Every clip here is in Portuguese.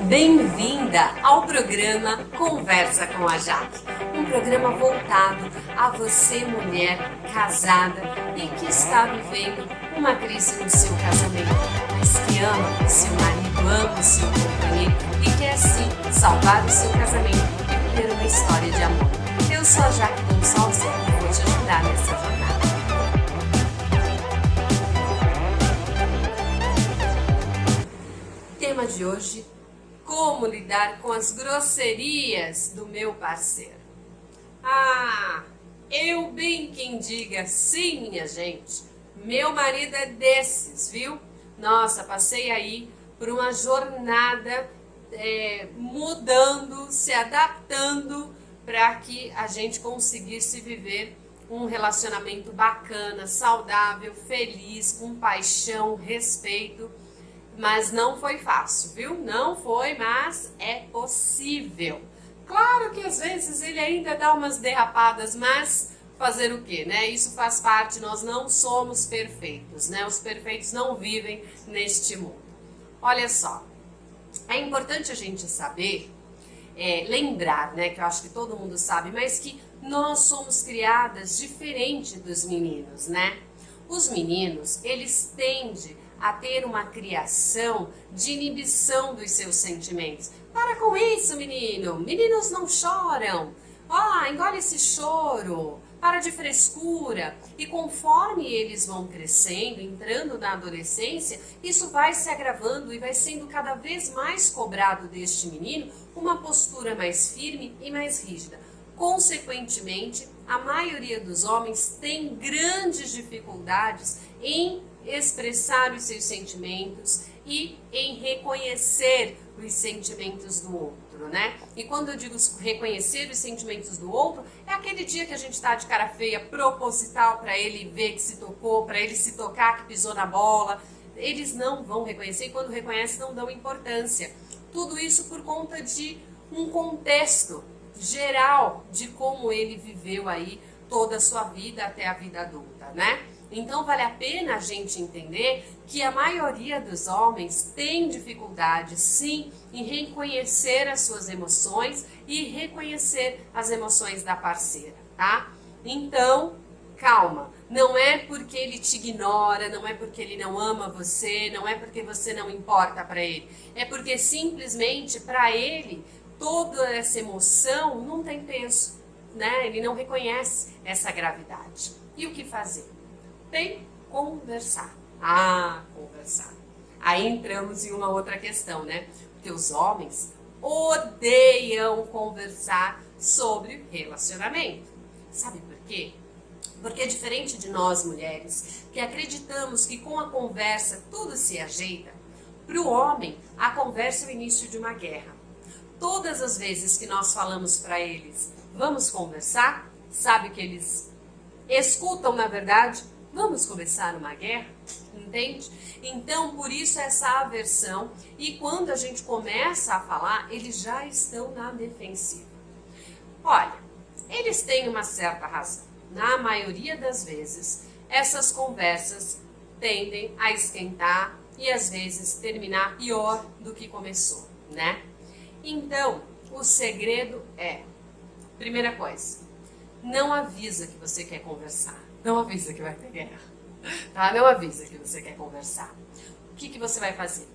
Bem-vinda ao programa Conversa com a Jaque, um programa voltado a você, mulher casada e que está vivendo uma crise no seu casamento, mas que ama o seu marido, ama o seu companheiro e quer sim salvar o seu casamento e viver uma história de amor. Eu sou a Jaque Gonçalves e vou te ajudar nessa jornada. Tema de hoje: como lidar com as grosserias do meu parceiro. Eu bem quem diga, sim, minha gente. Meu marido é desses, viu? Nossa, passei aí por uma jornada mudando, se adaptando para que a gente conseguisse viver um relacionamento bacana, saudável, feliz, com paixão, respeito. Mas não foi fácil, viu? Não foi, mas é possível. Claro que às vezes ele ainda dá umas derrapadas, mas fazer o quê, né? Isso faz parte, nós não somos perfeitos, né? Os perfeitos não vivem neste mundo. Olha só, é importante a gente saber, lembrar, né? Que eu acho que todo mundo sabe, mas que nós somos criadas diferente dos meninos, né? Os meninos, eles tendem a ter uma criação de inibição dos seus sentimentos. Para com isso, menino! Meninos não choram! Engole esse choro! Para de frescura! E conforme eles vão crescendo, entrando na adolescência, isso vai se agravando e vai sendo cada vez mais cobrado deste menino uma postura mais firme e mais rígida. Consequentemente, a maioria dos homens tem grandes dificuldades em expressar os seus sentimentos e em reconhecer os sentimentos do outro, né? E quando eu digo reconhecer os sentimentos do outro, é aquele dia que a gente tá de cara feia, proposital, para ele ver que se tocou, para ele se tocar que pisou na bola. Eles não vão reconhecer e quando reconhecem não dão importância. Tudo isso por conta de um contexto geral de como ele viveu aí toda a sua vida até a vida adulta, né? Então vale a pena a gente entender que a maioria dos homens tem dificuldade sim em reconhecer as suas emoções e reconhecer as emoções da parceira, tá? Então, calma, não é porque ele te ignora, não é porque ele não ama você, não é porque você não importa para ele, é porque simplesmente para ele toda essa emoção não tem peso, né? Ele não reconhece essa gravidade. E o que fazer? Tem conversar. Conversar. Aí entramos em uma outra questão, né? Porque os homens odeiam conversar sobre relacionamento. Sabe por quê? Porque diferente de nós mulheres, que acreditamos que com a conversa tudo se ajeita, para o homem a conversa é o início de uma guerra. Todas as vezes que nós falamos para eles, vamos conversar, sabe que eles escutam na verdade? Vamos começar uma guerra, entende? Então, por isso essa aversão, e quando a gente começa a falar, eles já estão na defensiva. Olha, eles têm uma certa razão. Na maioria das vezes, essas conversas tendem a esquentar e às vezes terminar pior do que começou, né? Então, o segredo é, primeira coisa, não avisa que você quer conversar. Não avisa que vai ter guerra, tá? Não avisa que você quer conversar. O que você vai fazer?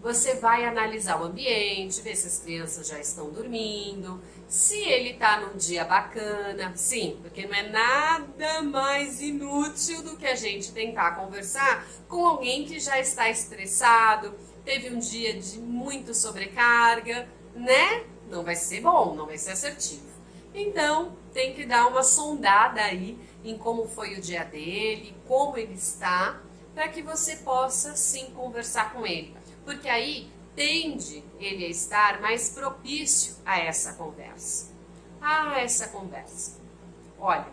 Você vai analisar o ambiente, ver se as crianças já estão dormindo, se ele tá num dia bacana, sim, porque não é nada mais inútil do que a gente tentar conversar com alguém que já está estressado, teve um dia de muito sobrecarga, né? Não vai ser bom, não vai ser assertivo. Então, tem que dar uma sondada aí em como foi o dia dele, como ele está, para que você possa sim conversar com ele. Porque aí tende ele a estar mais propício a essa conversa. Essa conversa. Olha,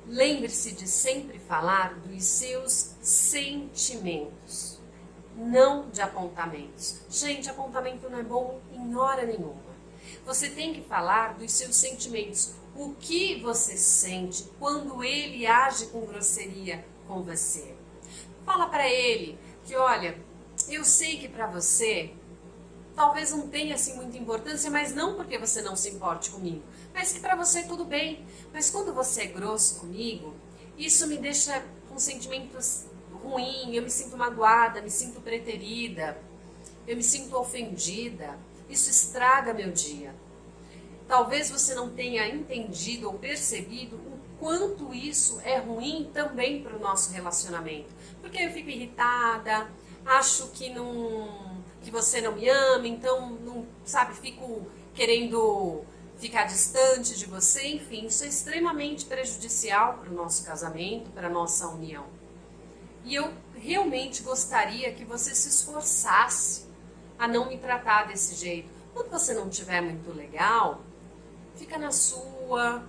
lembre-se de sempre falar dos seus sentimentos, não de apontamentos. Gente, apontamento não é bom em hora nenhuma. Você tem que falar dos seus sentimentos. O que você sente quando ele age com grosseria com você? Fala para ele que, olha, eu sei que para você talvez não tenha assim muita importância, mas não porque você não se importe comigo, mas que para você tudo bem. Mas quando você é grosso comigo, isso me deixa com sentimentos ruins, eu me sinto magoada, me sinto preterida, eu me sinto ofendida, isso estraga meu dia. Talvez você não tenha entendido ou percebido o quanto isso é ruim também para o nosso relacionamento. Porque eu fico irritada, acho que você não me ama, então, não, sabe, fico querendo ficar distante de você. Enfim, isso é extremamente prejudicial para o nosso casamento, para a nossa união. E eu realmente gostaria que você se esforçasse a não me tratar desse jeito. Quando você não estiver muito legal, fica na sua,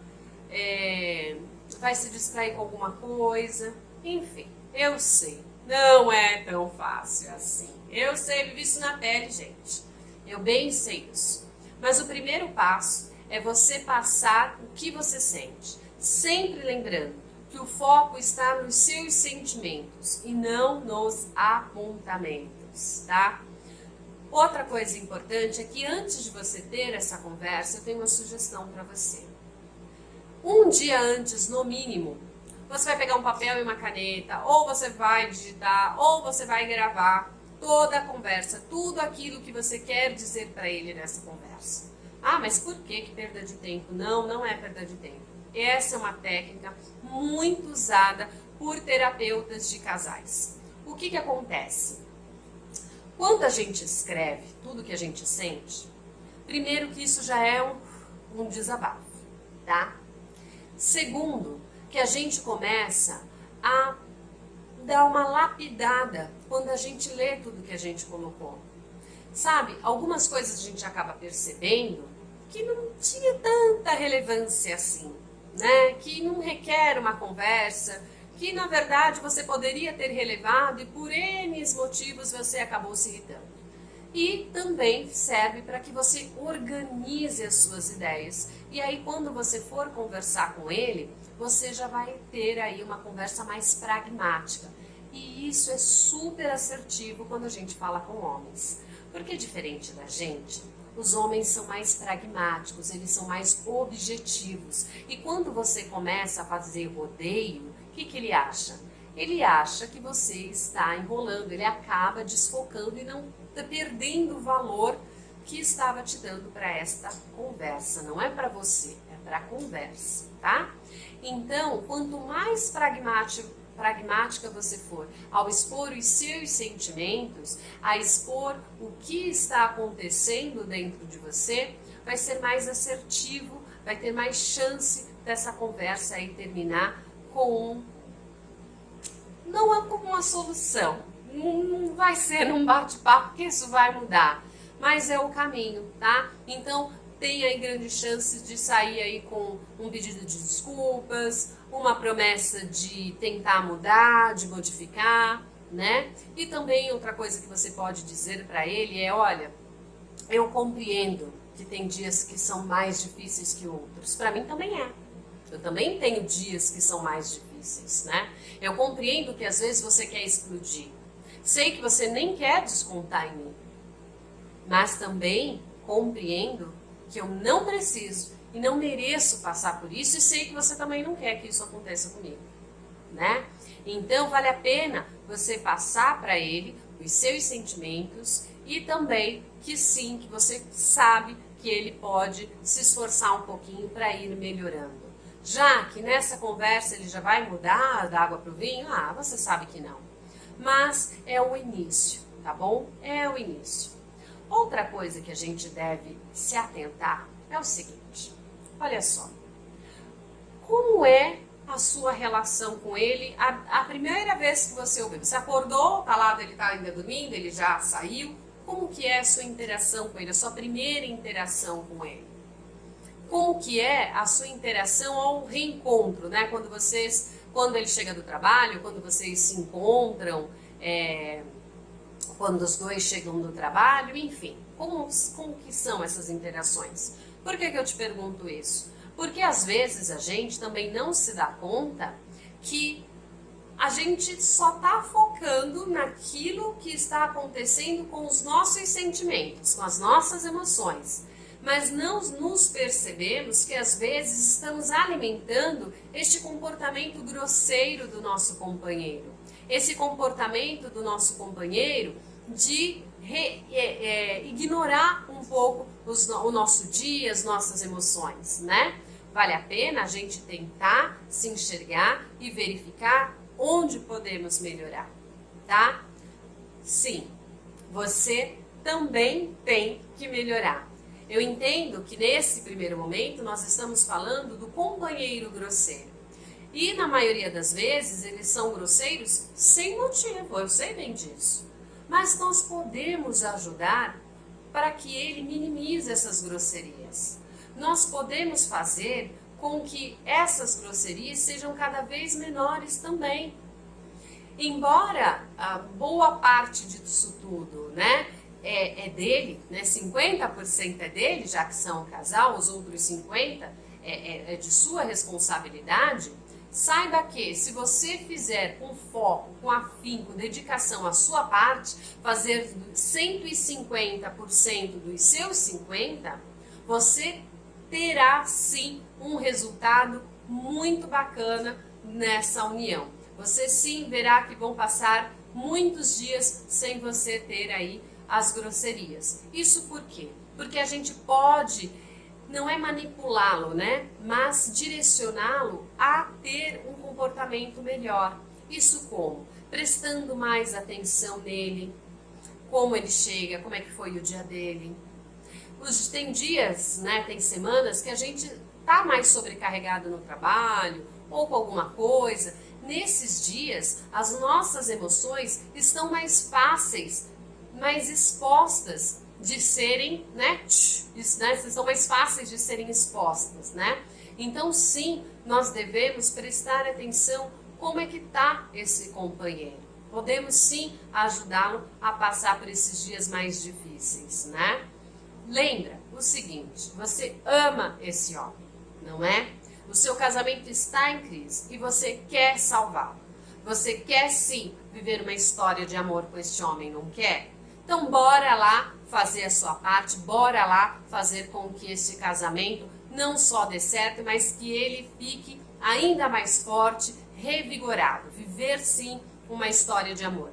vai se distrair com alguma coisa. Enfim, eu sei, não é tão fácil assim. Eu sei, vivi isso na pele, gente. Eu bem sei isso. Mas o primeiro passo é você passar o que você sente. Sempre lembrando que o foco está nos seus sentimentos e não nos apontamentos, tá? Outra coisa importante é que antes de você ter essa conversa, eu tenho uma sugestão para você. Um dia antes, no mínimo, você vai pegar um papel e uma caneta, ou você vai digitar, ou você vai gravar toda a conversa, tudo aquilo que você quer dizer para ele nessa conversa. Ah, mas por que perda de tempo? Não, não é perda de tempo. Essa é uma técnica muito usada por terapeutas de casais. O que acontece? Quando a gente escreve tudo que a gente sente, primeiro que isso já é um desabafo, tá? Segundo, que a gente começa a dar uma lapidada quando a gente lê tudo que a gente colocou. Sabe, algumas coisas a gente acaba percebendo que não tinha tanta relevância assim, né? Que não requer uma conversa, que na verdade você poderia ter relevado e por N motivos você acabou se irritando. E também serve para que você organize as suas ideias. E aí quando você for conversar com ele, você já vai ter aí uma conversa mais pragmática. E isso é super assertivo quando a gente fala com homens. Porque diferente da gente, os homens são mais pragmáticos, eles são mais objetivos. E quando você começa a fazer rodeio, o que ele acha? Ele acha que você está enrolando, ele acaba desfocando e não perdendo o valor que estava te dando para esta conversa. Não é para você, é para a conversa, tá? Então, quanto mais pragmática você for ao expor os seus sentimentos, a expor o que está acontecendo dentro de você, vai ser mais assertivo, vai ter mais chance dessa conversa aí terminar não é como uma solução, não vai ser num bate-papo que isso vai mudar, mas é o caminho, tá? Então tem aí grandes chances de sair aí com um pedido de desculpas, uma promessa de tentar mudar, de modificar, né? E também outra coisa que você pode dizer para ele é, olha, eu compreendo que tem dias que são mais difíceis que outros, para mim também é. Eu também tenho dias que são mais difíceis, né? Eu compreendo que às vezes você quer explodir. Sei que você nem quer descontar em mim. Mas também compreendo que eu não preciso e não mereço passar por isso e sei que você também não quer que isso aconteça comigo, né? Então vale a pena você passar para ele os seus sentimentos e também que sim, que você sabe que ele pode se esforçar um pouquinho para ir melhorando. Já que nessa conversa ele já vai mudar da água para o vinho, você sabe que não. Mas é o início, tá bom? É o início. Outra coisa que a gente deve se atentar é o seguinte, olha só, como é a sua relação com ele a primeira vez que você ouviu? Você acordou, tá lá, ele tá ainda dormindo, ele já saiu, como que é a sua interação com ele, a sua primeira interação com ele? Como que é a sua interação ao reencontro, né? Quando ele chega do trabalho, quando vocês se encontram, quando os dois chegam do trabalho, enfim, como que são essas interações? Por que eu te pergunto isso? Porque às vezes a gente também não se dá conta que a gente só está focando naquilo que está acontecendo com os nossos sentimentos, com as nossas emoções. Mas não nos percebemos que às vezes estamos alimentando este comportamento grosseiro do nosso companheiro. Esse comportamento do nosso companheiro de ignorar um pouco o nosso dia, as nossas emoções, né? Vale a pena a gente tentar se enxergar e verificar onde podemos melhorar, tá? Sim, você também tem que melhorar. Eu entendo que nesse primeiro momento nós estamos falando do companheiro grosseiro. E na maioria das vezes eles são grosseiros sem motivo, eu sei bem disso. Mas nós podemos ajudar para que ele minimize essas grosserias. Nós podemos fazer com que essas grosserias sejam cada vez menores também. Embora a boa parte disso tudo, né, é dele, né, 50% é dele, já que são um casal, os outros 50% é de sua responsabilidade, saiba que se você fizer com foco, com afinco, dedicação à sua parte, fazer 150% dos seus 50%, você terá sim um resultado muito bacana nessa união. Você sim verá que vão passar muitos dias sem você ter aí as grosserias. Isso por quê? Porque a gente pode, não é manipulá-lo, né? Mas direcioná-lo a ter um comportamento melhor. Isso como? Prestando mais atenção nele, como ele chega, como é que foi o dia dele. Tem dias, né, tem semanas que a gente tá mais sobrecarregado no trabalho ou com alguma coisa. Nesses dias, as nossas emoções estão mais fáceis, mais expostas de serem, né, são mais fáceis de serem expostas, né? Então, sim, nós devemos prestar atenção como é que tá esse companheiro. Podemos sim ajudá-lo a passar por esses dias mais difíceis, né? Lembra o seguinte, você ama esse homem, não é? O seu casamento está em crise e você quer salvá-lo. Você quer sim viver uma história de amor com este homem, não quer? Então bora lá fazer a sua parte, bora lá fazer com que esse casamento não só dê certo, mas que ele fique ainda mais forte, revigorado. Viver sim uma história de amor.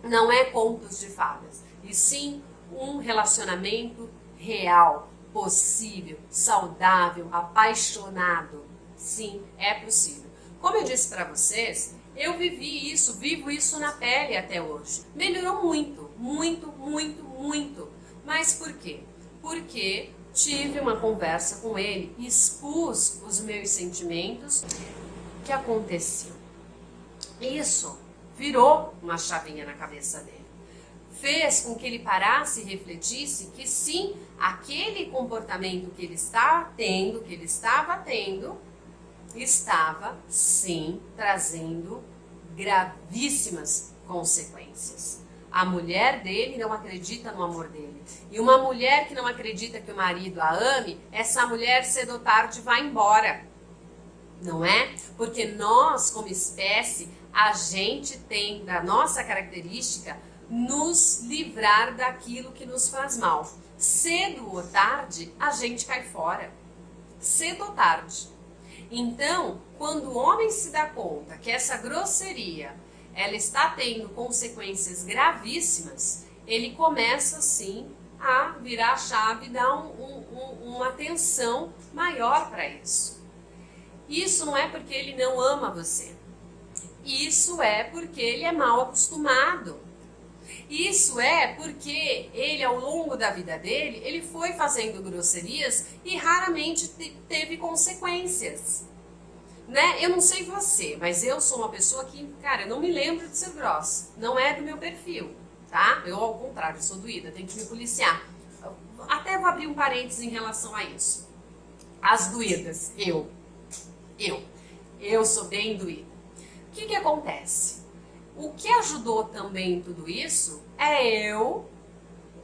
Não é contos de fadas, e sim um relacionamento real, possível, saudável, apaixonado. Sim, é possível. Como eu disse para vocês, eu vivi isso, vivo isso na pele até hoje. Melhorou muito, muito, muito, muito. Mas por quê? Porque tive uma conversa com ele, expus os meus sentimentos. O que aconteceu? Isso virou uma chavinha na cabeça dele. Fez com que ele parasse e refletisse que sim, aquele comportamento que ele estava tendo, estava sim trazendo gravíssimas consequências. A mulher dele não acredita no amor dele. E uma mulher que não acredita que o marido a ame, essa mulher cedo ou tarde vai embora. Não é? Porque nós, como espécie, a gente tem da nossa característica nos livrar daquilo que nos faz mal. Cedo ou tarde, a gente cai fora. Cedo ou tarde. Então, quando o homem se dá conta que essa grosseria ela está tendo consequências gravíssimas, ele começa sim a virar a chave e dar uma atenção maior para isso. Isso não é porque ele não ama você. Isso é porque ele é mal acostumado. Isso é porque ele, ao longo da vida dele, ele foi fazendo grosserias e raramente teve consequências. Né? Eu não sei você, mas eu sou uma pessoa que, cara, eu não me lembro de ser grossa. Não é do meu perfil, tá? Eu, ao contrário, sou doída, tenho que me policiar. Até vou abrir um parênteses em relação a isso. As doídas, eu sou bem doída. O que acontece? O que ajudou também em tudo isso é eu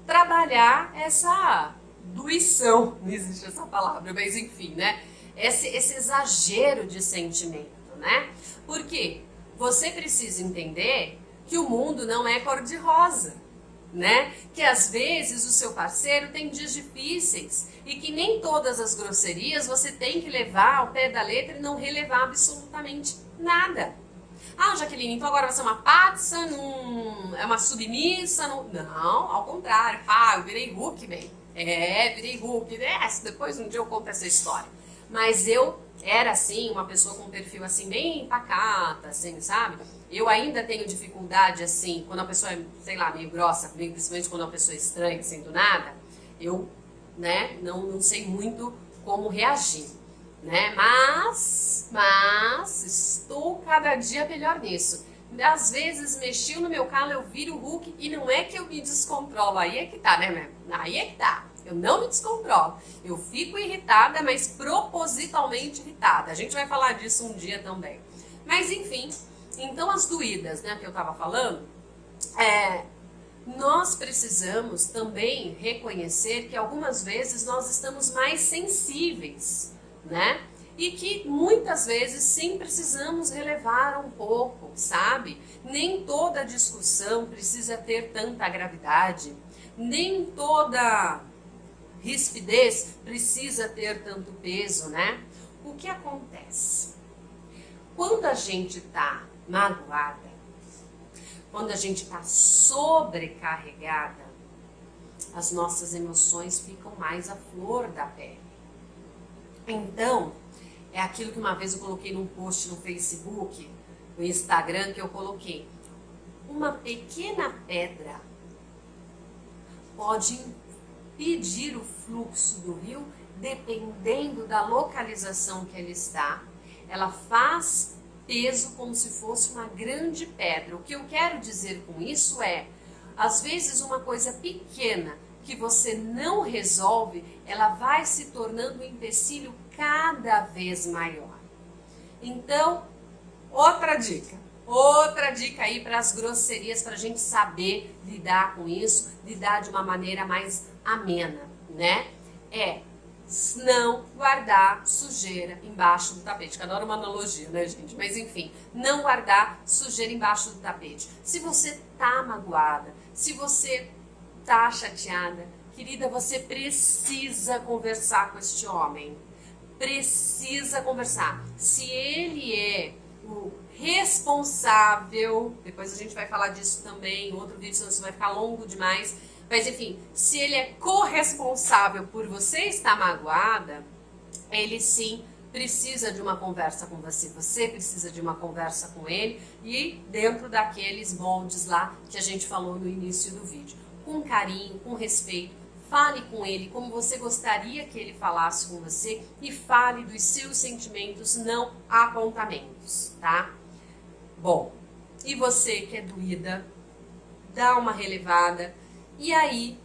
trabalhar essa doição, não existe essa palavra, mas enfim, né? Esse exagero de sentimento, né? Por quê? Você precisa entender que o mundo não é cor-de-rosa, né? Que às vezes o seu parceiro tem dias difíceis e que nem todas as grosserias você tem que levar ao pé da letra e não relevar absolutamente nada. Ah, Jaqueline, então agora vai ser uma patsa, é uma submissa? Não, ao contrário. Ah, eu virei Hulk, bem. Virei Hulk. Depois um dia eu conto essa história. Mas eu era, assim, uma pessoa com um perfil, assim, bem pacata, assim, sabe? Eu ainda tenho dificuldade, assim, quando a pessoa é, sei lá, meio grossa, principalmente quando a pessoa é estranha, assim, do nada, eu, né, não sei muito como reagir, né? Mas estou cada dia melhor nisso. Às vezes mexeu no meu calo, eu viro o Hulk e não é que eu me descontrolo, aí é que tá, né? Aí é que tá. Eu não me descontrolo. Eu fico irritada, mas propositalmente irritada. A gente vai falar disso um dia também. Mas enfim, então as doídas, né, que eu tava falando, nós precisamos também reconhecer que algumas vezes nós estamos mais sensíveis, né? E que muitas vezes sim precisamos relevar um pouco, sabe? Nem toda discussão precisa ter tanta gravidade, nem toda rispidez precisa ter tanto peso, né? O que acontece? Quando a gente tá magoada, quando a gente tá sobrecarregada, as nossas emoções ficam mais à flor da pele. Então, é aquilo que uma vez eu coloquei num post no Facebook, no Instagram, que eu coloquei. Uma pequena pedra pode impedir o fluxo do rio, dependendo da localização que ele está. Ela faz peso como se fosse uma grande pedra. O que eu quero dizer com isso é, às vezes uma coisa pequena que você não resolve, ela vai se tornando um empecilho cada vez maior. Então, outra dica aí para as grosserias, para a gente saber lidar com isso, lidar de uma maneira mais amena, né? É não guardar sujeira embaixo do tapete. Que adoro uma analogia, né, gente? Mas enfim, não guardar sujeira embaixo do tapete. Se você tá magoada, se você tá chateada, querida, você precisa conversar com este homem. Precisa conversar. Se ele é o responsável, depois a gente vai falar disso também em outro vídeo, senão isso vai ficar longo demais. Mas enfim, se ele é corresponsável por você estar magoada, ele sim precisa de uma conversa com você. Você precisa de uma conversa com ele e dentro daqueles moldes lá que a gente falou no início do vídeo. Com carinho, com respeito, fale com ele como você gostaria que ele falasse com você e fale dos seus sentimentos, não apontamentos, tá? Bom, e você que é doída, dá uma relevada. E aí,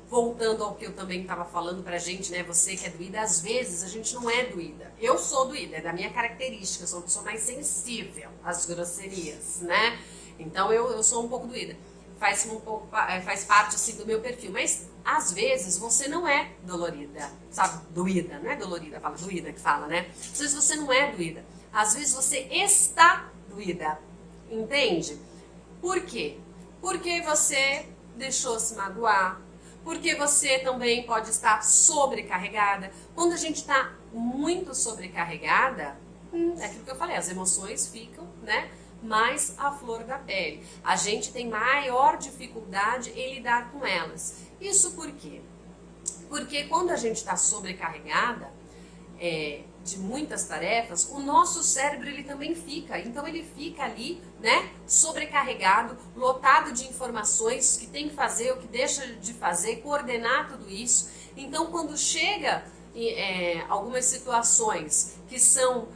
voltando ao que eu também estava falando pra gente, né? Você que é doída, às vezes a gente não é doída. Eu sou doída, é da minha característica, eu sou uma pessoa mais sensível às grosserias, né? Então eu sou um pouco doída. Faz parte assim do meu perfil, mas às vezes você não é dolorida, sabe? Doída, não é dolorida, fala doída que fala, né? Às vezes você não é doída, às vezes você está doída, entende? Por quê? Porque você deixou se magoar, porque você também pode estar sobrecarregada. Quando a gente está muito sobrecarregada, é aquilo que eu falei, as emoções ficam, né, mais à flor da pele. A gente tem maior dificuldade em lidar com elas. Isso por quê? Porque quando a gente está sobrecarregada de muitas tarefas, o nosso cérebro ele também fica. Então ele fica ali, né, sobrecarregado, lotado de informações, que tem que fazer, o que deixa de fazer, coordenar tudo isso. Então quando chega algumas situações que são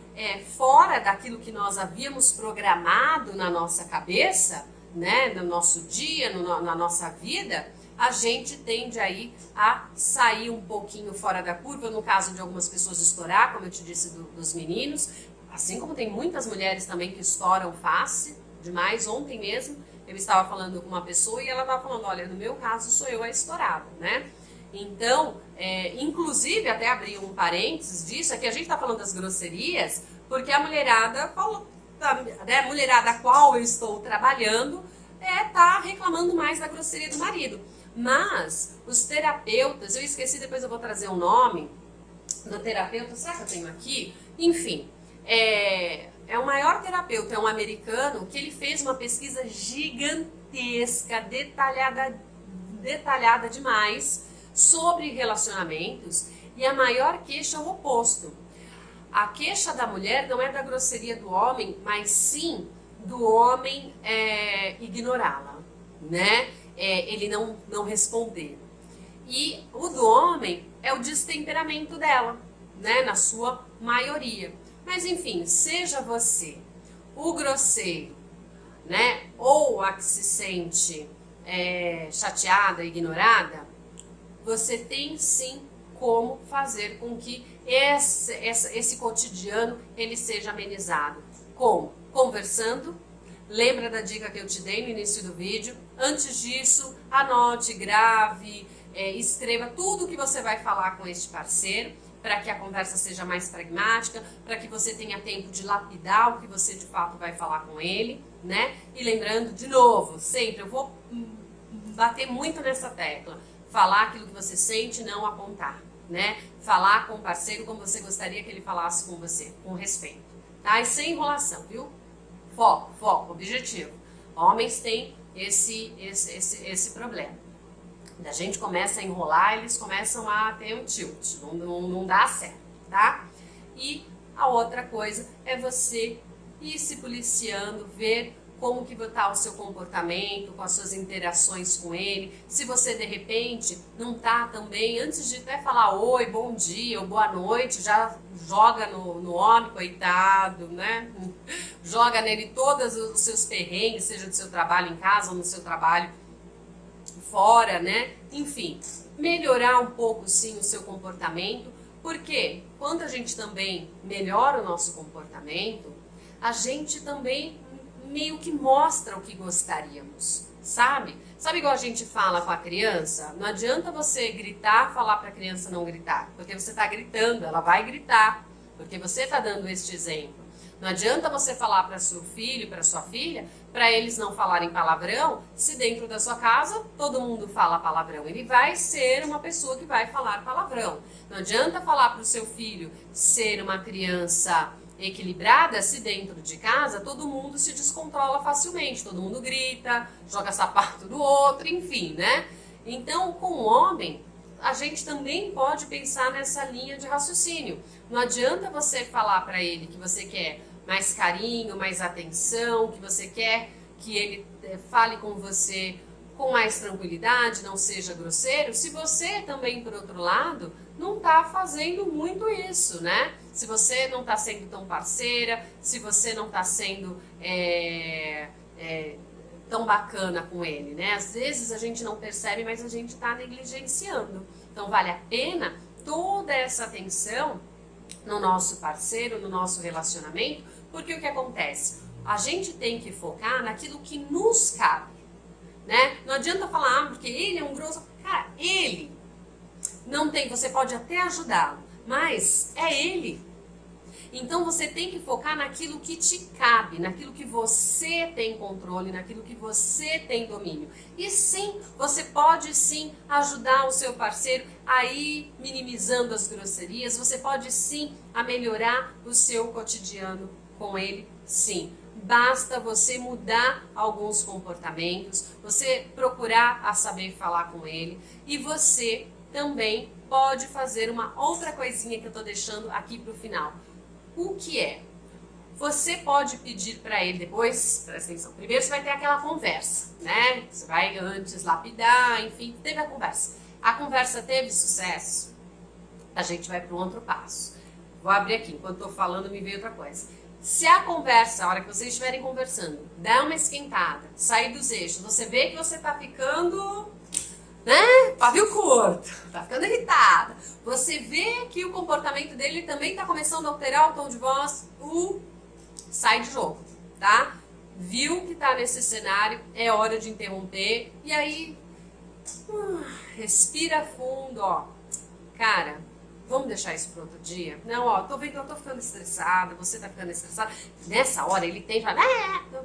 fora daquilo que nós havíamos programado na nossa cabeça, né, no nosso dia, na nossa vida, a gente tende aí a sair um pouquinho fora da curva, no caso de algumas pessoas estourar, como eu te disse dos meninos, assim como tem muitas mulheres também que estouram face demais. Ontem mesmo eu estava falando com uma pessoa e ela estava falando, olha, no meu caso sou eu a estourada, né? Então, inclusive, até abri um parênteses disso, é que a gente está falando das grosserias, porque a mulherada falou, né, mulherada a qual eu estou trabalhando tá reclamando mais da grosseria do marido. Mas os terapeutas, eu esqueci, depois eu vou trazer o nome do terapeuta, será que eu tenho aqui? Enfim, é o maior terapeuta, é um americano, que ele fez uma pesquisa gigantesca, detalhada demais sobre relacionamentos, e a maior queixa é o oposto. A queixa da mulher não é da grosseria do homem, mas sim do homem ignorá-la, né? Ele não responder. E o do homem é o destemperamento dela, né? Na sua maioria. Mas enfim, seja você o grosseiro, né? Ou a que se sente chateada, ignorada, você tem sim como fazer com que esse cotidiano ele seja amenizado. Como? Conversando. Lembra da dica que eu te dei no início do vídeo? Antes disso, anote, grave, escreva tudo que você vai falar com este parceiro, para que a conversa seja mais pragmática, para que você tenha tempo de lapidar o que você de fato vai falar com ele, né? E lembrando, de novo, sempre, eu vou bater muito nessa tecla, falar aquilo que você sente, não apontar, né? Falar com o parceiro como você gostaria que ele falasse com você, com respeito, tá? E sem enrolação, viu? Foco, objetivo. Homens têm esse problema. A gente começa a enrolar, eles começam a ter um tilt, não dá certo, tá? E a outra coisa é você ir se policiando, ver como que está o seu comportamento, com as suas interações com ele. Se você, de repente, não tá também, antes de até falar oi, bom dia ou boa noite, já joga no homem, coitado, né? Joga nele todos os seus perrengues, seja do seu trabalho em casa ou no seu trabalho fora, né? Enfim, melhorar um pouco, sim, o seu comportamento, porque quando a gente também melhora o nosso comportamento, a gente também meio que mostra o que gostaríamos, sabe? Sabe igual a gente fala com a criança? Não adianta você gritar, falar para a criança não gritar, porque você está gritando, ela vai gritar, porque você está dando este exemplo. Não adianta você falar para seu filho, para sua filha, para eles não falarem palavrão, se dentro da sua casa todo mundo fala palavrão. Ele vai ser uma pessoa que vai falar palavrão. Não adianta falar para o seu filho ser uma criança equilibrada se dentro de casa todo mundo se descontrola facilmente, todo mundo grita, joga sapato do outro, enfim, né? Então, com o homem, a gente também pode pensar nessa linha de raciocínio. Não adianta você falar para ele que você quer mais carinho, mais atenção, que você quer que ele fale com você com mais tranquilidade, não seja grosseiro, se você também, por outro lado, não está fazendo muito isso, né? Se você não está sendo tão parceira, se você não está sendo tão bacana com ele, né? Às vezes a gente não percebe, mas a gente está negligenciando. Então vale a pena toda essa atenção no nosso parceiro, no nosso relacionamento, porque o que acontece? A gente tem que focar naquilo que nos cabe, né? Não adianta falar, porque ele é um grosso. Cara, ele não tem, você pode até ajudá-lo, mas é ele. Então você tem que focar naquilo que te cabe, naquilo que você tem controle, naquilo que você tem domínio. E sim, você pode sim ajudar o seu parceiro a ir minimizando as grosserias, você pode sim a melhorar o seu cotidiano com ele, sim. Basta você mudar alguns comportamentos, você procurar a saber falar com ele e você também pode fazer uma outra coisinha que eu tô deixando aqui pro final. O que é? Você pode pedir para ele depois, presta atenção, primeiro você vai ter aquela conversa, né? Você vai antes lapidar, enfim, teve a conversa. A conversa teve sucesso, a gente vai para o outro passo. Vou abrir aqui, enquanto estou falando me veio outra coisa. Se a conversa, a hora que vocês estiverem conversando, der uma esquentada, sair dos eixos, você vê que você está ficando, né? Pavio curto, tá ficando irritada. Você vê que o comportamento dele também tá começando a alterar o tom de voz, sai de jogo, tá? Viu que tá nesse cenário, é hora de interromper. E aí, respira fundo, ó. Cara, Vamos deixar isso para outro dia? Não, ó, tô vendo, eu tô ficando estressada, você tá ficando estressada. Nessa hora ele tem, fala,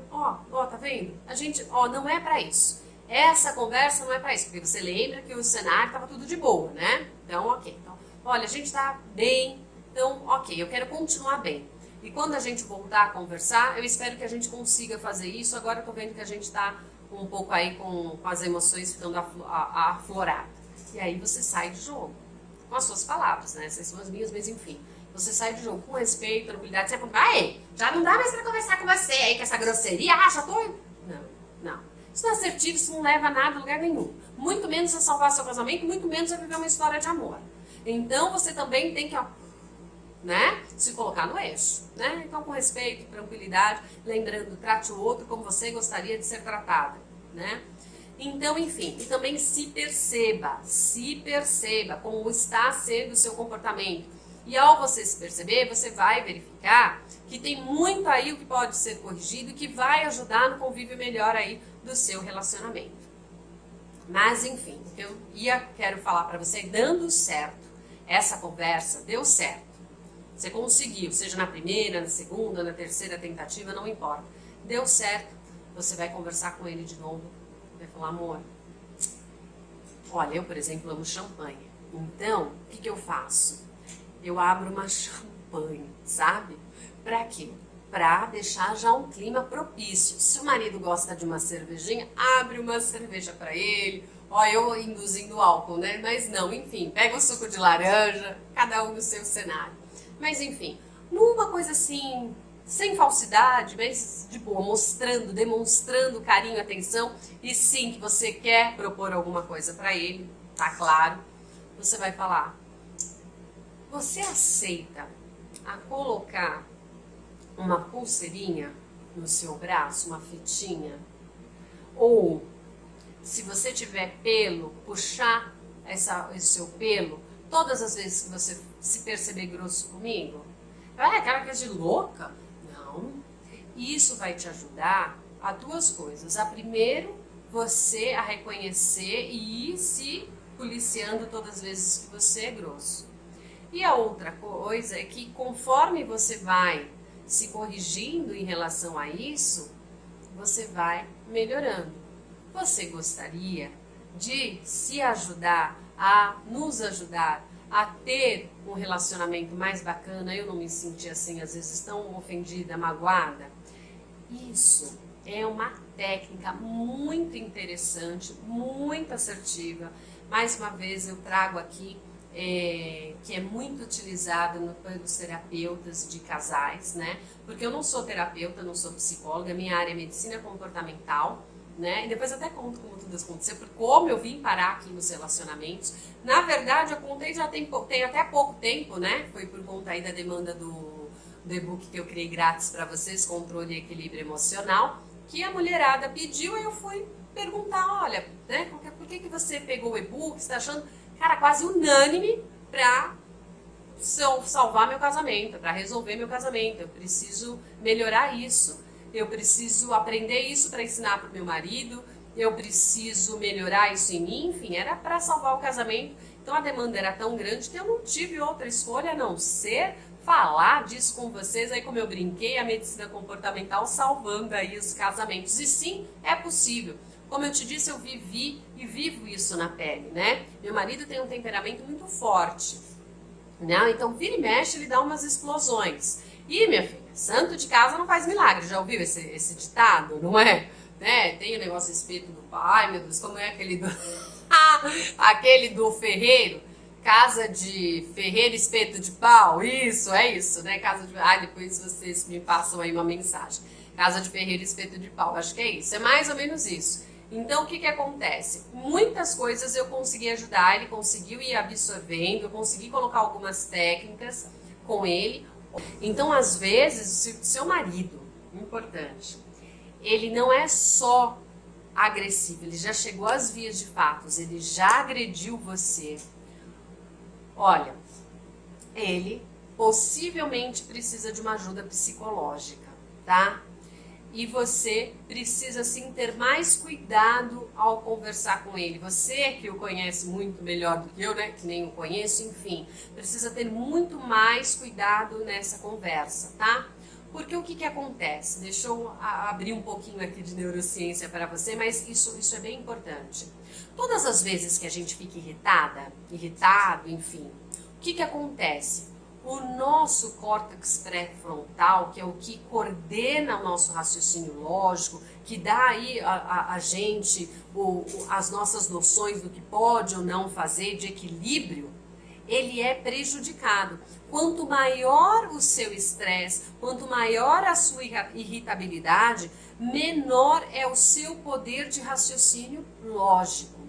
ó, tá vendo? A gente, ó, não é para isso. Essa conversa não é para isso, porque você lembra que o cenário tava tudo de boa, né? Então, ok. Então, olha, a gente tá bem, então, ok, eu quero continuar bem. E quando a gente voltar a conversar, eu espero que a gente consiga fazer isso. Agora eu tô vendo que a gente tá um pouco aí com as emoções ficando afloradas. E aí você sai de jogo. Com as suas palavras, né? Essas são as minhas, mas enfim. Você sai do jogo com respeito, tranquilidade. Você fala, já não dá mais pra conversar com você aí, com essa grosseria. Já tô... Não. Isso não é assertivo, isso não leva a nada a lugar nenhum. Muito menos a salvar seu casamento, muito menos a viver uma história de amor. Então, você também tem que, né, se colocar no eixo, né? Então, com respeito, tranquilidade, lembrando, trate o outro como você gostaria de ser tratada, né? Então, enfim, e também se perceba como está sendo o seu comportamento. E ao você se perceber, você vai verificar que tem muito aí o que pode ser corrigido e que vai ajudar no convívio melhor aí do seu relacionamento. Mas, enfim, o que eu quero falar para você, dando certo, essa conversa deu certo. Você conseguiu, seja na primeira, na segunda, na terceira tentativa, não importa. Deu certo, você vai conversar com ele de novo. Vai falar, amor, olha, eu, por exemplo, amo champanhe. Então, o que eu faço? Eu abro uma champanhe, sabe? Pra quê? Pra deixar já um clima propício. Se o marido gosta de uma cervejinha, abre uma cerveja pra ele. Ó, eu induzindo álcool, né? Mas não, enfim, pega o suco de laranja, cada um no seu cenário. Mas enfim, numa coisa assim, sem falsidade, mas de boa, demonstrando carinho e atenção, e sim que você quer propor alguma coisa para ele, tá claro, você vai falar, você aceita a colocar uma pulseirinha no seu braço, uma fitinha? Ou, se você tiver pelo, puxar esse seu pelo, todas as vezes que você se perceber grosso comigo? Aquela coisa de louca? Não. Isso vai te ajudar a duas coisas. A primeiro, você a reconhecer e ir se policiando todas as vezes que você é grosso. E a outra coisa é que conforme você vai se corrigindo em relação a isso, você vai melhorando. Você gostaria de se ajudar, nos ajudar a ter um relacionamento mais bacana? Eu não me senti assim, às vezes tão ofendida, magoada. Isso é uma técnica muito interessante, muito assertiva. Mais uma vez eu trago aqui que é muito utilizada pelos terapeutas de casais, né? Porque eu não sou terapeuta, não sou psicóloga, minha área é medicina comportamental, né? E depois eu até conto como tudo isso aconteceu, porque como eu vim parar aqui nos relacionamentos. Na verdade, eu contei já tem até pouco tempo, né? Foi por conta aí da demanda do e-book que eu criei grátis para vocês, Controle e Equilíbrio Emocional, que a mulherada pediu e eu fui perguntar, olha, né? Por que você pegou o e-book? Você tá achando, cara, quase unânime para salvar meu casamento, para resolver meu casamento. Eu preciso melhorar isso. Eu preciso aprender isso para ensinar para o meu marido, eu preciso melhorar isso em mim, enfim, era para salvar o casamento. Então a demanda era tão grande que eu não tive outra escolha a não ser falar disso com vocês, aí como eu brinquei, a medicina comportamental salvando aí os casamentos. E sim, é possível. Como eu te disse, eu vivi e vivo isso na pele, né? Meu marido tem um temperamento muito forte, né? Então vira e mexe, ele dá umas explosões. E, minha filha, santo de casa não faz milagre. Já ouviu esse ditado, não é? Né? Tem o negócio espeto do pai, meu Deus, como é aquele do... aquele do ferreiro? Casa de ferreiro, espeto de pau. Isso, é isso, né? Casa de... depois vocês me passam aí uma mensagem. Casa de ferreiro, espeto de pau. Acho que é isso. É mais ou menos isso. Então, o que acontece? Muitas coisas eu consegui ajudar, ele conseguiu ir absorvendo, eu consegui colocar algumas técnicas com ele. Então, às vezes, se o seu marido, importante, ele não é só agressivo, ele já chegou às vias de fatos, ele já agrediu você. Olha, ele possivelmente precisa de uma ajuda psicológica, tá? e você precisa sim ter mais cuidado ao conversar com ele. Você que o conhece muito melhor do que eu, né, que nem o conheço, enfim, precisa ter muito mais cuidado nessa conversa, tá? Porque o que que acontece? Deixa eu abrir um pouquinho aqui de neurociência para você, mas isso é bem importante. Todas as vezes que a gente fica irritado, enfim, o que que acontece? O nosso córtex pré-frontal, que é o que coordena o nosso raciocínio lógico, que dá aí a gente as nossas noções do que pode ou não fazer, de equilíbrio, ele é prejudicado. Quanto maior o seu estresse, quanto maior a sua irritabilidade, menor é o seu poder de raciocínio lógico,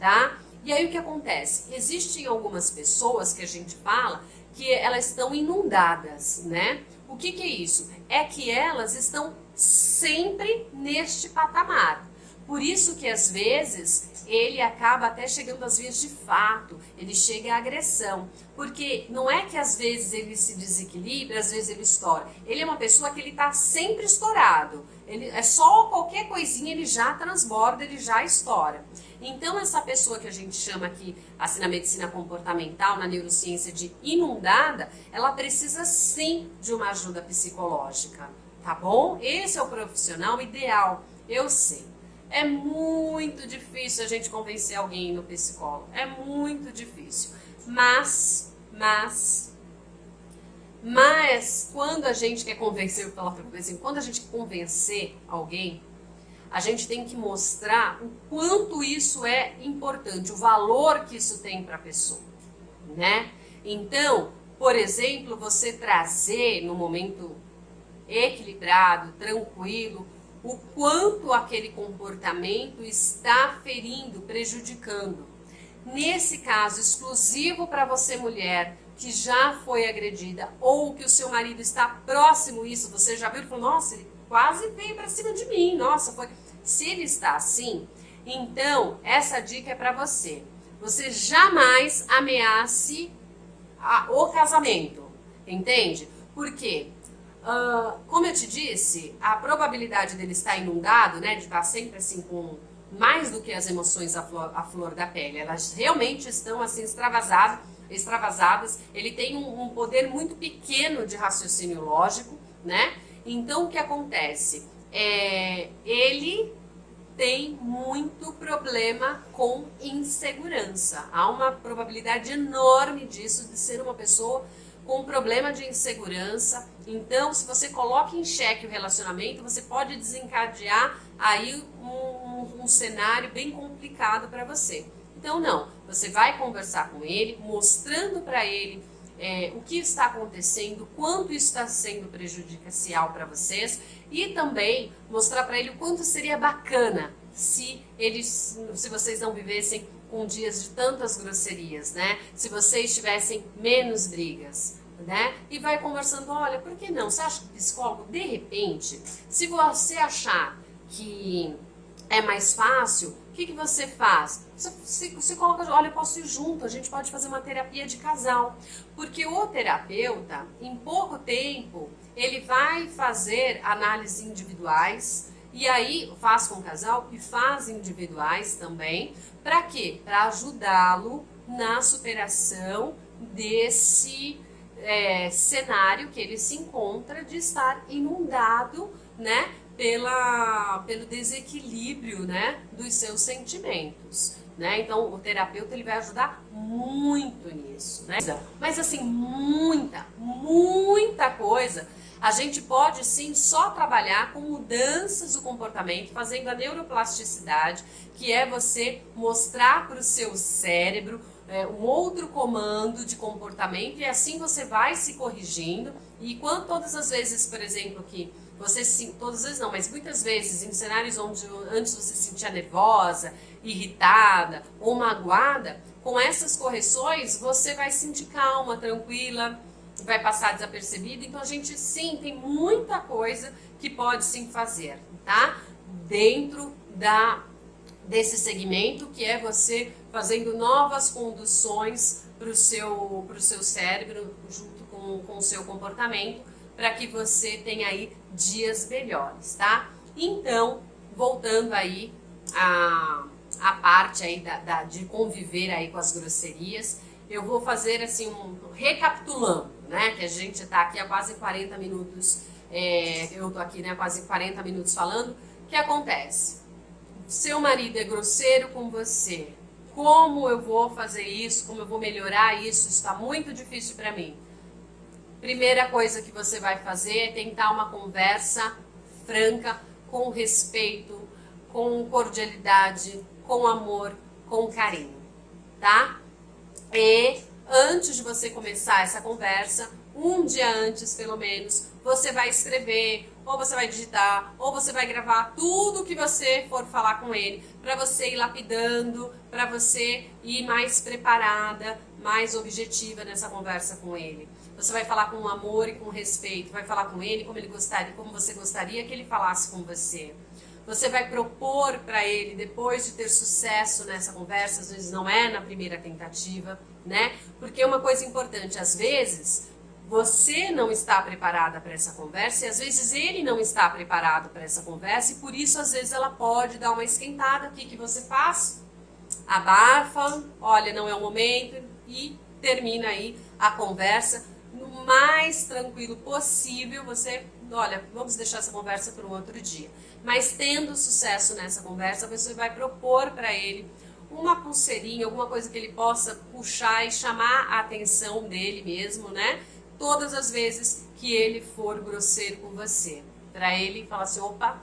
tá? E aí o que acontece? Existem algumas pessoas que a gente fala que elas estão inundadas, né? O que que é isso? É que elas estão sempre neste patamar. Por isso que às vezes ele acaba até chegando às vias de fato, ele chega à agressão. Porque não é que às vezes ele se desequilibra, às vezes ele estoura. Ele é uma pessoa que ele está sempre estourado. Ele, é só qualquer coisinha ele já transborda, ele já estoura. Então essa pessoa que a gente chama aqui, assim, na medicina comportamental, na neurociência, de inundada, ela precisa sim de uma ajuda psicológica, tá bom? Esse é o profissional ideal, eu sei. É muito difícil a gente convencer alguém no psicólogo, é muito difícil. Mas quando a gente quer convencer, quando a gente quer convencer alguém, a gente tem que mostrar o quanto isso é importante, o valor que isso tem para a pessoa, né? Então, por exemplo, você trazer no momento equilibrado, tranquilo, o quanto aquele comportamento está ferindo, prejudicando. Nesse caso exclusivo para você, mulher, que já foi agredida ou que o seu marido está próximo a isso, você já viu e falou, nossa, ele quase veio para cima de mim, nossa, foi. Se ele está assim, então essa dica é para você. Você jamais ameace o casamento, entende? Por quê? Como eu te disse, a probabilidade dele estar inundado, né, de estar sempre assim com mais do que as emoções à flor da pele, elas realmente estão assim extravasadas, ele tem um poder muito pequeno de raciocínio lógico, né? Então o que acontece? Ele tem muito problema com insegurança. Há uma probabilidade enorme disso, de ser uma pessoa com problema de insegurança. Então, se você coloca em xeque o relacionamento, você pode desencadear aí um cenário bem complicado para você. Então, não. Você vai conversar com ele, mostrando para ele o que está acontecendo, quanto isso está sendo prejudicial para vocês e também mostrar para ele o quanto seria bacana se vocês não vivessem com dias de tantas grosserias, né? Se vocês tivessem menos brigas, né? E vai conversando, olha, por que não? Você acha que o psicólogo, de repente, se você achar que é mais fácil, o que você faz? Você coloca, olha, eu posso ir junto, a gente pode fazer uma terapia de casal. Porque o terapeuta, em pouco tempo, ele vai fazer análises individuais, e aí faz com o casal e faz individuais também. Para quê? Para ajudá-lo na superação desse cenário que ele se encontra de estar inundado, né, pelo desequilíbrio, né, dos seus sentimentos, né? Então o terapeuta ele vai ajudar muito nisso, né? Mas assim, muita coisa a gente pode sim só trabalhar com mudanças do comportamento, fazendo a neuroplasticidade, que é você mostrar para o seu cérebro um outro comando de comportamento, e assim você vai se corrigindo. E quando todas as vezes, por exemplo, que você todas as vezes não, mas muitas vezes em cenários onde antes você se sentia nervosa, irritada ou magoada, com essas correções você vai se sentir calma, tranquila, vai passar desapercebido. Então a gente sim tem muita coisa que pode sim fazer, tá? Dentro desse segmento, que é você fazendo novas conduções para o seu cérebro junto com o seu comportamento, para que você tenha aí dias melhores, tá? Então, voltando aí a parte aí de conviver aí com as grosserias, eu vou fazer assim recapitulando, né? Que a gente tá aqui há quase 40 minutos, eu tô aqui, né, quase 40 minutos falando. O que acontece? Seu marido é grosseiro com você. Como eu vou fazer isso? Como eu vou melhorar isso? Está muito difícil para mim. Primeira coisa que você vai fazer é tentar uma conversa franca, com respeito, com cordialidade, com amor, com carinho, tá? E antes de você começar essa conversa, um dia antes pelo menos, você vai escrever, ou você vai digitar, ou você vai gravar tudo que você for falar com ele, para você ir lapidando, para você ir mais preparada, mais objetiva nessa conversa com ele. Você vai falar com amor e com respeito, vai falar com ele como ele gostaria, como você gostaria que ele falasse com você. Você vai propor para ele, depois de ter sucesso nessa conversa, às vezes não é na primeira tentativa, né? Porque uma coisa importante, às vezes você não está preparada para essa conversa e às vezes ele não está preparado para essa conversa e por isso às vezes ela pode dar uma esquentada. O que você faz? Abafa, olha, não é o momento e termina aí a conversa no mais tranquilo possível. Você, olha, vamos deixar essa conversa para um outro dia. Mas tendo sucesso nessa conversa, você vai propor para ele uma pulseirinha, alguma coisa que ele possa puxar e chamar a atenção dele mesmo, né? Todas as vezes que ele for grosseiro com você. Para ele falar assim, opa,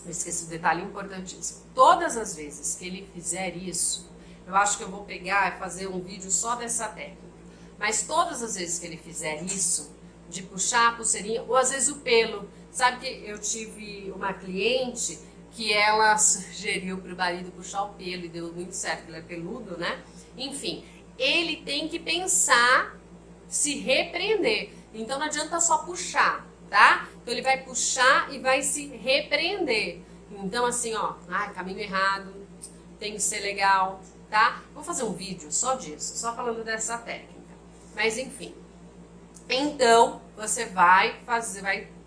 eu esqueci um detalhe importantíssimo. Todas as vezes que ele fizer isso, eu acho que eu vou pegar e fazer um vídeo só dessa técnica. Mas todas as vezes que ele fizer isso, de puxar a pulseirinha, ou às vezes o pelo. Sabe que eu tive uma cliente que ela sugeriu para o marido puxar o pelo e deu muito certo, ele é peludo, né? Enfim, ele tem que pensar, se repreender. Então não adianta só puxar, tá? Então ele vai puxar e vai se repreender. Então assim, ó, caminho errado, tem que ser legal, tá? Vou fazer um vídeo só disso, só falando dessa técnica. Mas enfim. Então, você vai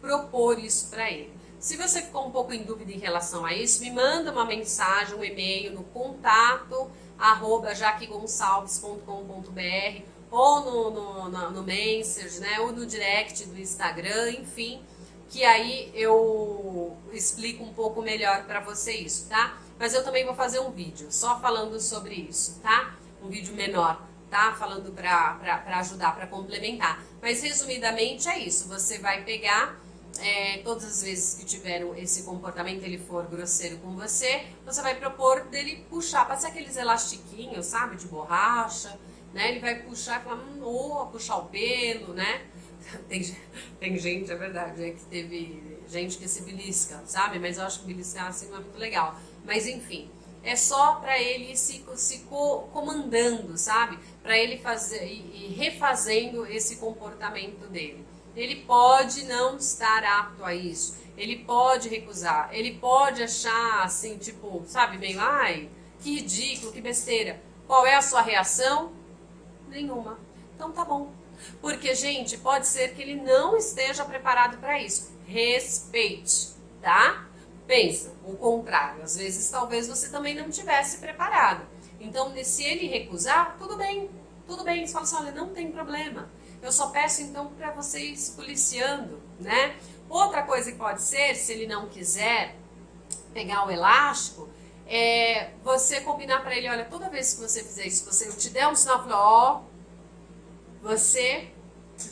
propor isso para ele. Se você ficou um pouco em dúvida em relação a isso, me manda uma mensagem, um e-mail no contato@jaquegonçalves.com.br ou no Messenger, né, ou no direct do Instagram, enfim, que aí eu explico um pouco melhor para você isso, tá? Mas eu também vou fazer um vídeo só falando sobre isso, tá? Um vídeo menor, tá? Falando para ajudar, para complementar. Mas resumidamente é isso, você vai pegar todas as vezes que tiveram esse comportamento, ele for grosseiro com você, você vai propor dele puxar, pode ser aqueles elastiquinhos, sabe, de borracha, né? Ele vai puxar e falar, ou puxar o pelo, né? Tem gente, é verdade, que teve gente que se belisca, sabe? Mas eu acho que beliscar assim não é muito legal. Mas enfim, é só para ele se comandando, sabe? Para ele fazer e refazendo esse comportamento dele. Ele pode não estar apto a isso, ele pode recusar, ele pode achar assim, tipo, sabe, meio, ai, que ridículo, que besteira. Qual é a sua reação? Nenhuma. Então tá bom. Porque, gente, pode ser que ele não esteja preparado para isso. Respeite, tá? Pensa, o contrário. Às vezes, talvez você também não tivesse preparado. Então, se ele recusar, tudo bem. Tudo bem. Você fala assim, olha, não tem problema. Eu só peço, então, para você ir se policiando, né? Outra coisa que pode ser, se ele não quiser pegar o elástico, é você combinar para ele, olha, toda vez que você fizer isso, eu te der um sinal, ó, você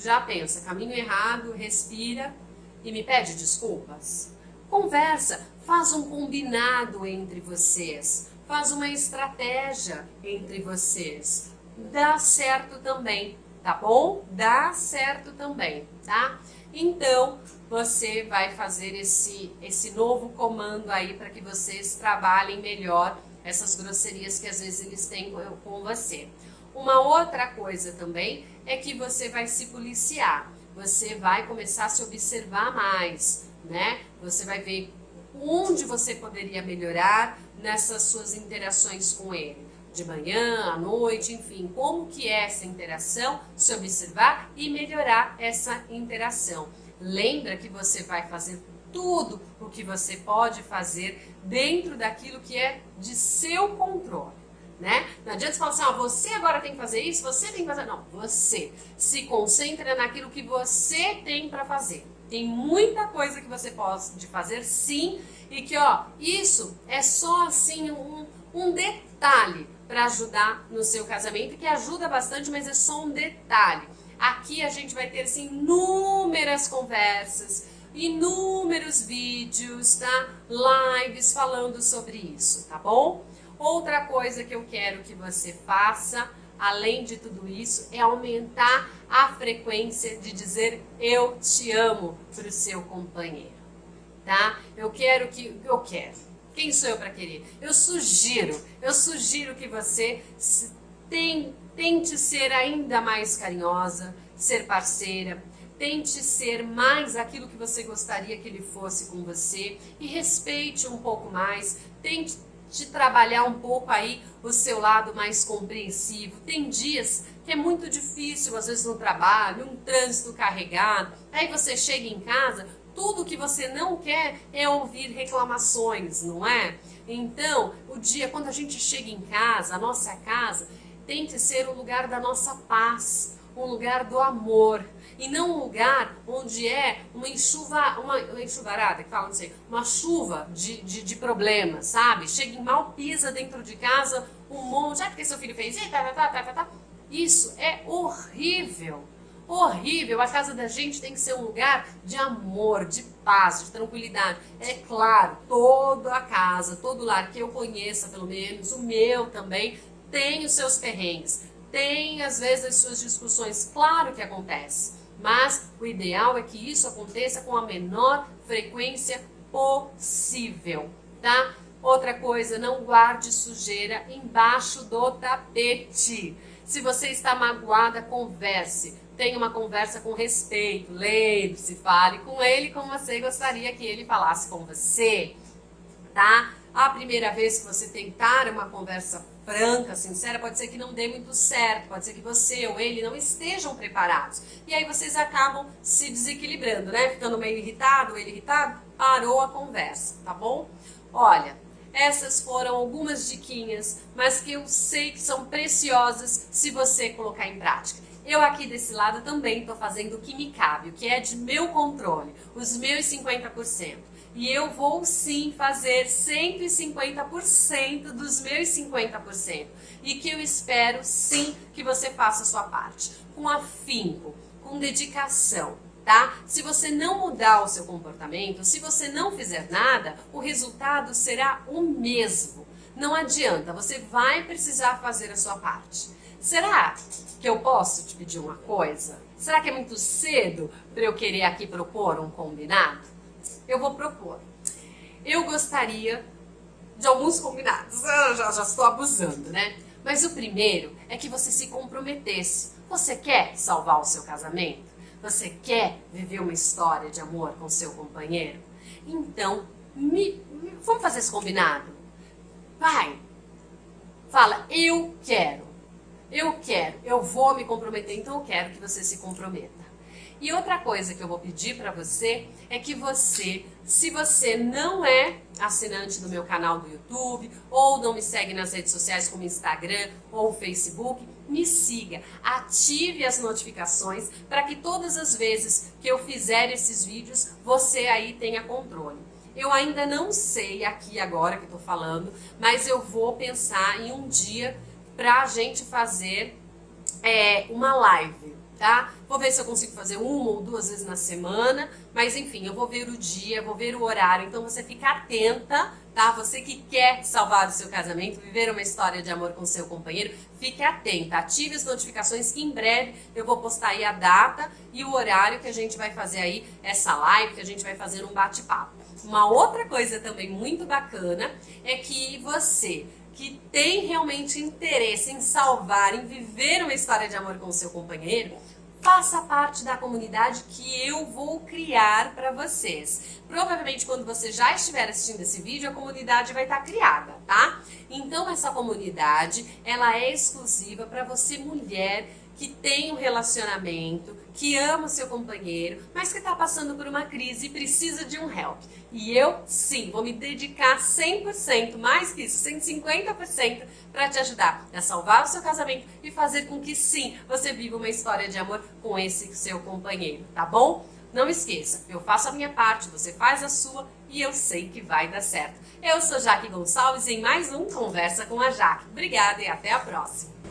já pensa, caminho errado, respira e me pede desculpas. Conversa, faz um combinado entre vocês, faz uma estratégia entre vocês. Dá certo também, tá bom? Dá certo também, tá? Então, você vai fazer esse novo comando aí para que vocês trabalhem melhor essas grosserias que às vezes eles têm com você. Uma outra coisa também é que você vai se policiar, você vai começar a se observar mais, né? Você vai ver onde você poderia melhorar nessas suas interações com ele. De manhã, à noite, enfim, como que é essa interação, se observar e melhorar essa interação. Lembra que você vai fazer tudo o que você pode fazer dentro daquilo que é de seu controle, né? Não adianta você falar assim, você agora tem que fazer isso, você tem que fazer... Não, você se concentra naquilo que você tem para fazer. Tem muita coisa que você pode fazer, sim, e que, isso é só, assim, um detalhe para ajudar no seu casamento, que ajuda bastante, mas é só um detalhe. Aqui a gente vai ter, assim, inúmeras conversas, inúmeros vídeos, tá? Lives falando sobre isso, tá bom? Outra coisa que eu quero que você faça, além de tudo isso, é aumentar a frequência de dizer eu te amo para o seu companheiro, tá? Eu quero. Quem sou eu para querer? Eu sugiro que você tente ser ainda mais carinhosa, ser parceira, tente ser mais aquilo que você gostaria que ele fosse com você e respeite um pouco mais, tente trabalhar um pouco aí o seu lado mais compreensivo. Tem dias que é muito difícil, às vezes no trabalho, um trânsito carregado, aí você chega em casa, tudo que você não quer é ouvir reclamações, não é? Então, quando a gente chega em casa, a nossa casa tem que ser o lugar da nossa paz, um lugar do amor, e não um lugar onde é uma enxuvarada, que fala, não sei, uma chuva de problemas, sabe? Chega em mal, pisa dentro de casa um monte, porque seu filho fez, isso é horrível. Horrível, a casa da gente tem que ser um lugar de amor, de paz, de tranquilidade. É claro, toda a casa, todo lar que eu conheça, pelo menos, o meu também, tem os seus perrengues, tem às vezes as suas discussões, claro que acontece, mas o ideal é que isso aconteça com a menor frequência possível, tá? Outra coisa, não guarde sujeira embaixo do tapete. Se você está magoada, converse. Tenha uma conversa com respeito, lembre-se, fale com ele como você gostaria que ele falasse com você, tá? A primeira vez que você tentar uma conversa franca, sincera, pode ser que não dê muito certo, pode ser que você ou ele não estejam preparados. E aí vocês acabam se desequilibrando, né? Ficando meio irritado, ele irritado, parou a conversa, tá bom? Olha, essas foram algumas diquinhas, mas que eu sei que são preciosas se você colocar em prática. Eu aqui desse lado também estou fazendo o que me cabe, o que é de meu controle, os meus 50%. E eu vou sim fazer 150% dos meus 50%. E que eu espero sim que você faça a sua parte, com afinco, com dedicação, tá? Se você não mudar o seu comportamento, se você não fizer nada, o resultado será o mesmo. Não adianta, você vai precisar fazer a sua parte. Será que eu posso te pedir uma coisa? Será que é muito cedo para eu querer aqui propor um combinado? Eu vou propor. Eu gostaria de alguns combinados. Eu já estou abusando, né? Mas o primeiro é que você se comprometesse. Você quer salvar o seu casamento? Você quer viver uma história de amor com seu companheiro? Então, vamos fazer esse combinado? Vai! Fala, eu quero, eu vou me comprometer, então eu quero que você se comprometa. E outra coisa que eu vou pedir para você é que você, se você não é assinante do meu canal do YouTube, ou não me segue nas redes sociais como Instagram ou Facebook, me siga, ative as notificações para que todas as vezes que eu fizer esses vídeos, você aí tenha controle. Eu ainda não sei aqui agora que estou falando, mas eu vou pensar em um dia para a gente fazer uma live, tá? Vou ver se eu consigo fazer 1 ou 2 vezes na semana, mas enfim, eu vou ver o dia, vou ver o horário, então você fica atenta, tá? Você que quer salvar o seu casamento, viver uma história de amor com seu companheiro, fique atenta, ative as notificações que em breve eu vou postar aí a data e o horário que a gente vai fazer aí essa live, que a gente vai fazer um bate-papo. Uma outra coisa também muito bacana é que você que tem realmente interesse em salvar, em viver uma história de amor com o seu companheiro, faça parte da comunidade que eu vou criar para vocês. Provavelmente quando você já estiver assistindo esse vídeo, a comunidade vai estar criada, tá? Então essa comunidade, ela é exclusiva para você mulher que tem um relacionamento, que ama o seu companheiro, mas que está passando por uma crise e precisa de um help. E eu, sim, vou me dedicar 100%, mais que isso, 150% para te ajudar a salvar o seu casamento e fazer com que, sim, você viva uma história de amor com esse seu companheiro, tá bom? Não esqueça, eu faço a minha parte, você faz a sua e eu sei que vai dar certo. Eu sou Jaque Gonçalves em mais um Conversa com a Jaque. Obrigada e até a próxima.